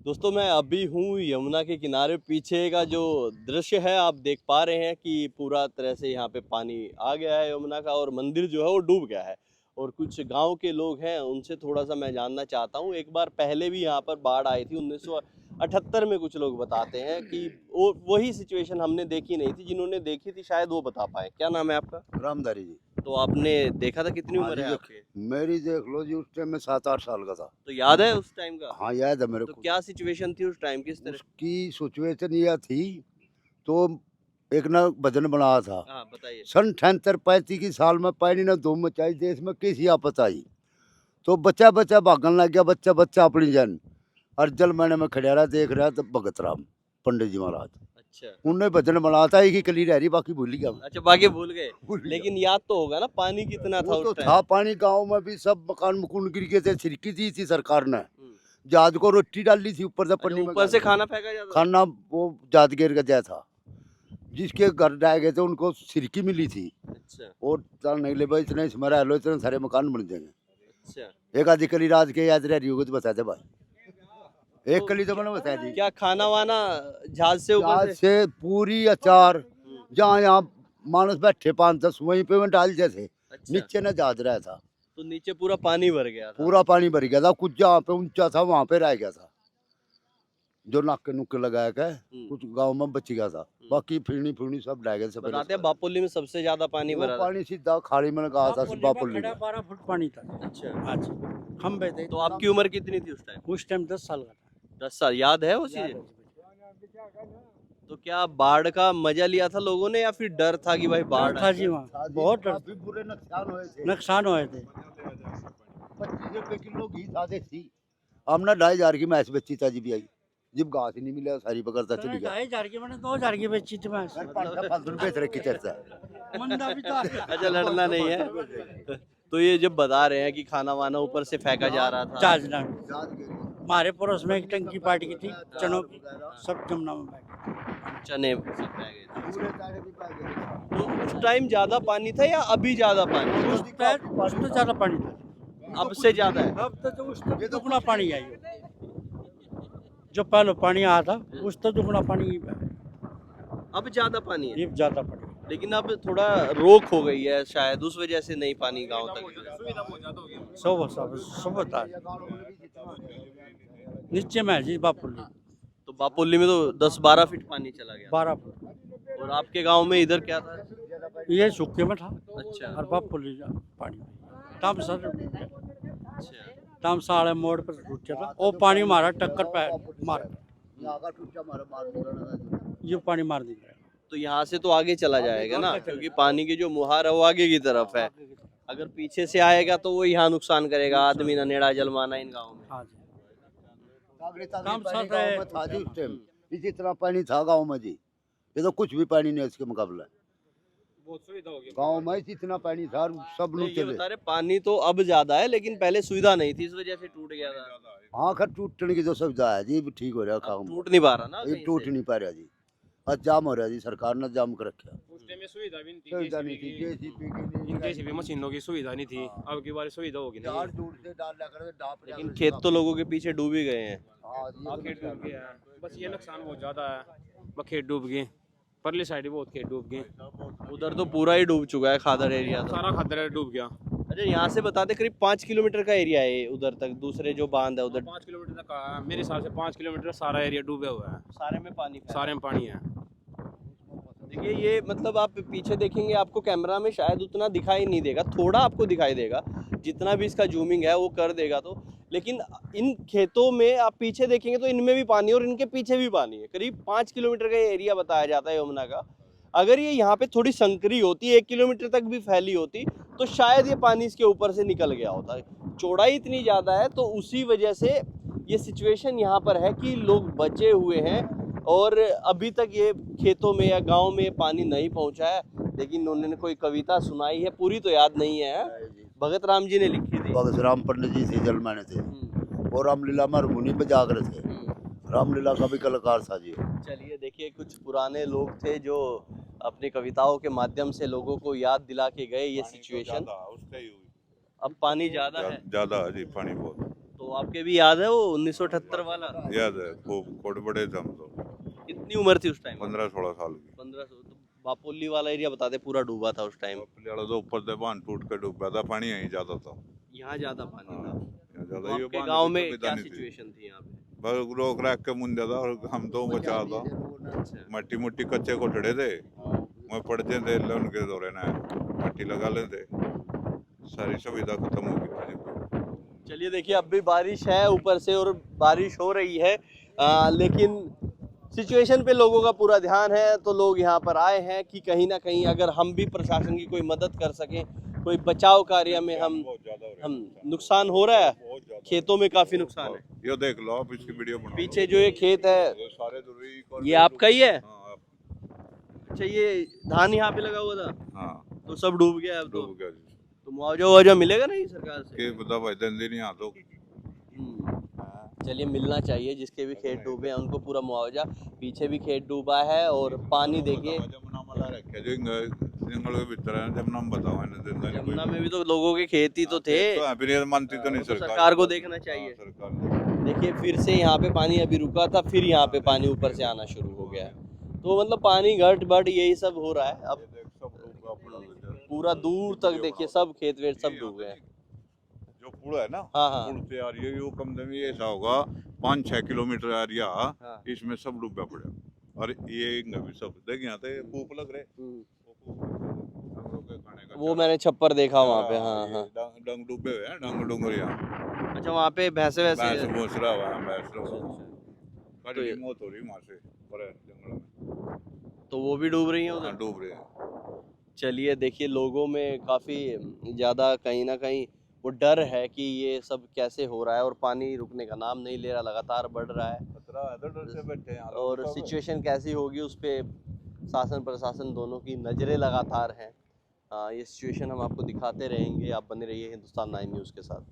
दोस्तों मैं अभी हूँ यमुना के किनारे। पीछे का जो दृश्य है आप देख पा रहे हैं कि पूरा तरह से यहाँ पे पानी आ गया है यमुना का, और मंदिर जो है वो डूब गया है। और कुछ गांव के लोग हैं, उनसे थोड़ा सा मैं जानना चाहता हूँ। एक बार पहले भी यहाँ पर बाढ़ आई थी 1978 में। कुछ लोग बताते हैं कि वो वही सिचुएशन हमने देखी नहीं थी, जिन्होंने देखी थी शायद वो बता पाए। क्या नाम है आपका? रामधारी जी। तो आपने देखा था? कितनी हाँ उम्र जी, है देख आपकी? मेरी देख लो जी, उस टाइम में 7-8 साल का था। तो याद है उस टाइम का? हाँ, याद है मेरे तो को। क्या सिचुएशन थी उस टाइम, किस तरह? उसकी सिचुएशन यह थी, तो एक ना भजन बनाया था। हाँ बताइए। सन 78-35 की साल में पानी ने धूम मचाई, देश में कैसी आफत आई। तो बच्चा बच्चा भागने लग गया, बच्चा बच्चा अपनी जान। और जल मैंने में खड़ा रहा, देख रहा तो भगत राम पंडित जी महाराज अच्छा। उनने भजन बनाया था। एक ही कली रह रही, बाकी भूल ही गया मैं। अच्छा, बाकी भूल गए। भूल गया। लेकिन याद तो होगा ना, पानी कितना था वो उस तो टाइम? था पानी, गांव में भी सब मकान मुकुन गिर गए थे। छिड़की थी सरकार ने। हम्म। जात को रोटी डाली थी ऊपर से अच्छा, पन्नी में ऊपर से खाना फेंका जाता था? खाना वो जात गिर गया था। जिसके घर डाए गए थे उनको सिरकी मिली थी। अच्छा और चल नहीं ले भाई, इतने स्मरा लो, इतने सारे मकान बन जाएंगे। अच्छा। एक आधी कली रात के याद रह रही होगी तो बता दे भाई। एक तो कली तो मैंने बता दी। क्या खाना वाना जहाज से ऊपर आज से? से पूरी अचार, हम्म। जहाँ यहाँ मानस बैठे 5-10 वहीं पे मैं डाल जैसे अच्छा। नीचे न जात रहा था। तो नीचे पूरा पानी भर गया था? पूरा पानी भर गया था। कुछ जहाँ पे ऊंचा था वहां पे रह गया था, जो नाके नुक्के लगाया गए। कुछ गांव में बच गया था, बाकी फिरनी फिरनी सब रह गए। सब बताते हैं बापोली में सबसे ज्यादा पानी वो भरा था। पानी सीधा खाड़ी में लगा था। बापुल्ली में 12 फुट पानी था। अच्छा। आज खम्बे थे। तो आपकी उम्र कितनी थी उस टाइम? उस टाइम 10 साल का था। 10 साल। याद है वो याद चीज? है जी। तो क्या बाढ़ का मजा लिया था लोगों ने, या फिर डर था कि भाई बाढ़ डर था जी, वहाँ बहुत डर काफी बुरे नुकसान हुए थे। नुकसान हुए थे। 25 रुपए किलो घी था देसी। हमने 2,500 की मैच बेची था जी भी आई। जब घास ही नहीं मिला सारी पकड़ता चली गया। 2,500 की मैंने 2,000 की बेची थी मैं। 5 रुपए बेच रखी चर्चा। मंदा भी था। अच्छा, लड़ना नहीं है। तो ये जब बता रहे हैं कि खाना वाना ऊपर से फेंका जा रहा था। जहाज ना हमारे पड़ोस में एक टंकी पार्टी की थी चनों की, सब जमुना में बैठे। चने सब बह गए थे। तो उस टाइम ज्यादा पानी था या अभी ज्यादा पानी? उस तो ज्यादा पानी था। अब से ज्यादा है? अब तो जो उस तो दुगना पानी आई। जो पहले पानी आया था उस तो दुगना पानी अब ज्यादा पानी है? ये ज्यादा पानी। लेकिन अब थोड़ा रोक हो गई है, शायद उस वजह से नहीं पानी गांव तक। सब बता नीचे में है जी बापुल्ली। तो बापोली में तो 10-12 फीट पानी चला गया। 12 फुट। और आपके गांव में इधर क्या था? ये सूखे में था। अच्छा और बापुल्ली पानी तामसा अच्छा। तामसाड़े मोड़ पर टूट था। वो पानी मारा टक्कर पे मार, ये पानी मार दी। तो यहाँ से तो आगे चला जाएगा ना, क्योंकि पानी की जो मुहार है वो आगे की तरफ है। अगर पीछे से आएगा तो वो यहाँ नुकसान करेगा, आदमी ना नेड़ा जलमाना इन गाँव में। हाँ जी। था जी उस टाइम। इतना पानी था गाँव में जी, ये तो कुछ भी पानी नहीं इसके मुकाबले। गाँव में इतना पानी था, सब लोग ये चले। बता रहे पानी तो अब ज्यादा है, लेकिन पहले सुविधा नहीं थी, इस वजह से टूट गया था। हाँ, खैर टूटने की जो सुविधा है जी, ठीक हो रहा अब काम। टूट नहीं पा रहा ना ये कहीं टूट से। नहीं पा रहा जी। आज जाम हो रहा जी, सरकार ने जाम कर रखा। सुविधा भी नहीं थी, सुविधा नहीं थी, जेसीबी की नहीं। जेसीबी मशीनों की सुविधा नहीं थी। अब की बार सुविधा होगी नहीं। डाल दूर से डाल लगा डाप। लेकिन खेत तो लोगों के पीछे डूब ही गए हैं। हाँ जी, हाँ, खेत डूब गया है। बस ये नुकसान बहुत ज्यादा है। बस खेत डूब गए, परली साइड बहुत खेत डूब गए। उधर तो पूरा ही डूब चुका है, खादर एरिया तो। सारा खतरा डूब गया। अच्छा, यहाँ से बताते करीब 5 किलोमीटर का एरिया है उधर तक, दूसरे जो बांध है उधर। 5 किलोमीटर तक का है। मेरे हिसाब से 5 किलोमीटर सारा एरिया डूबा हुआ है। सारे में पानी फैला है। सारे में पानी है। देखिए ये मतलब आप पीछे देखेंगे, आपको कैमरा में शायद उतना दिखाई नहीं देगा, थोड़ा आपको दिखाई देगा, जितना भी इसका जूमिंग है वो कर देगा तो। लेकिन इन खेतों में आप पीछे देखेंगे तो इनमें भी पानी और इनके पीछे भी पानी है। करीब 5 किलोमीटर का एरिया बताया जाता है यमुना का। अगर ये यहाँ पे थोड़ी संकरी होती, 1 किलोमीटर तक भी फैली होती, तो शायद ये पानी इसके ऊपर से निकल गया होता। चौड़ाई इतनी ज़्यादा है, तो उसी वजह से ये सिचुएशन यहाँ पर है कि लोग बचे हुए हैं। और अभी तक ये खेतों में या गांव में पानी नहीं पहुंचा है। लेकिन उन्होंने कोई कविता सुनाई है, पूरी तो याद नहीं है, भगत राम जी ने लिखी थी। भगत राम पंडित जी थे, जल माने थे। और रामलीला में हारमोनी पे जाकर थे। रामलीला का भी कलाकार था जी। चलिए देखिए, कुछ पुराने लोग थे जो अपनी कविताओं के माध्यम से लोगों को याद दिला के गए ये सिचुएशन। अब पानी ज्यादा है, ज्यादा है जी, पानी बहुत। तो आपके भी याद है वो 1978 वाला? याद है, खूब कोट बड़े थे हम तो, कितनी उम्र थी उस टाइम? 15-16 साल की। 1500। तो बापोली वाला एरिया बताते पूरा डूबा था उस टाइम। पहले वाला तो ऊपर से बांध टूट के डूब गया था, पानी यहीं जाता था। यहाँ ज्यादा पानी था। यहाँ तो ज्यादा ये आपके बांध गांव की में सुविधा क्या नहीं थी। सिचुएशन थी यहाँ पे? बस रोक राख के मुंडा था और हम तो बचा था। अच्छा। मट्टी मुट्टी कच्चे कोठड़े थे, मैं पड़ते थे लोन के दौरे ना मट्टी लगा लेते, सारी सुविधा खत्म हो गई थी। चलिए देखिए, अब भी बारिश है ऊपर से और बारिश हो रही है, लेकिन सिचुएशन पे लोगों का पूरा ध्यान है, तो लोग यहाँ पर आए हैं कि कहीं ना कहीं अगर हम भी प्रशासन की कोई मदद कर सकें, कोई बचाव कार्य में बहुत ज्यादा हो रहा है हम नुकसान हो रहा है, बहुत ज्यादा। खेतों में काफी नुकसान है। ये देख लो आप, इसकी वीडियो बना लो। पीछे जो ये खेत है, ये सारे दूरी ये आपका ही है? हाँ, अच्छा, ये धान यहाँ पे लगा हुआ था, हाँ तो सब डूब गया अब डूब गया जी। तो मुआवजा मिलेगा नहीं सरकार से? के बता भाई दिन दिन यहाँ तो चलिए, मिलना चाहिए जिसके भी खेत डूबे हैं उनको पूरा मुआवजा। पीछे भी खेत डूबा है और पानी देखिए। यमुना में भी तो लोगों के खेत ही तो थे, मानती तो नहीं तो सरकार। सरकार को देखना चाहिए। हाँ, सरकार ने। देखिए, फिर से यहाँ पे पानी अभी रुका था, फिर यहाँ पे पानी ऊपर से आना शुरू हो गया है, तो मतलब पानी घट बढ़ यही सब हो रहा है। अब ये देख, सब डूब गया अपना। पूरा दूर तक देखिए, सब खेत वेत सब डूब गए हैं। जो पुल है ना, हाँ, हाँ। पुल से यार ये कम से कम ये ऐसा होगा 5-6 किलोमीटर एरिया, हाँ। इसमें सब डूबा पड़ा। और ये भी सब देख यहाँ पे कूप लग रहे, हम लोग के खाने का वो मैंने छप्पर देखा वहाँ पे। हाँ, ये हाँ। डंग डूबे हुए हैं, डंग डूंगरिया। अच्छा, वहाँ पे भैंसे वैसे भैंस भूस रहा हुआ है, भैंस रहा हुआ है। तो गाड़ी ये- की मौत हो रही है वहाँ से, पर जंगल में तो वो भी डूब रही है हाँ, उधर। डूब रहे हैं। चलिए देखिए, लोगों में काफ़ी ज़्यादा कहीं ना कहीं वो डर है कि ये सब कैसे हो रहा है, और पानी रुकने का नाम नहीं ले रहा, लगातार बढ़ रहा है। खतरा है तो डर से बैठे हैं यहाँ लोग और सब। सिचुएशन कैसी होगी उस पर शासन प्रशासन दोनों की नज़रें लगातार हैं। ये सिचुएशन हम आपको दिखाते रहेंगे, आप बने रहिए हिंदुस्तान 9 न्यूज़ के साथ।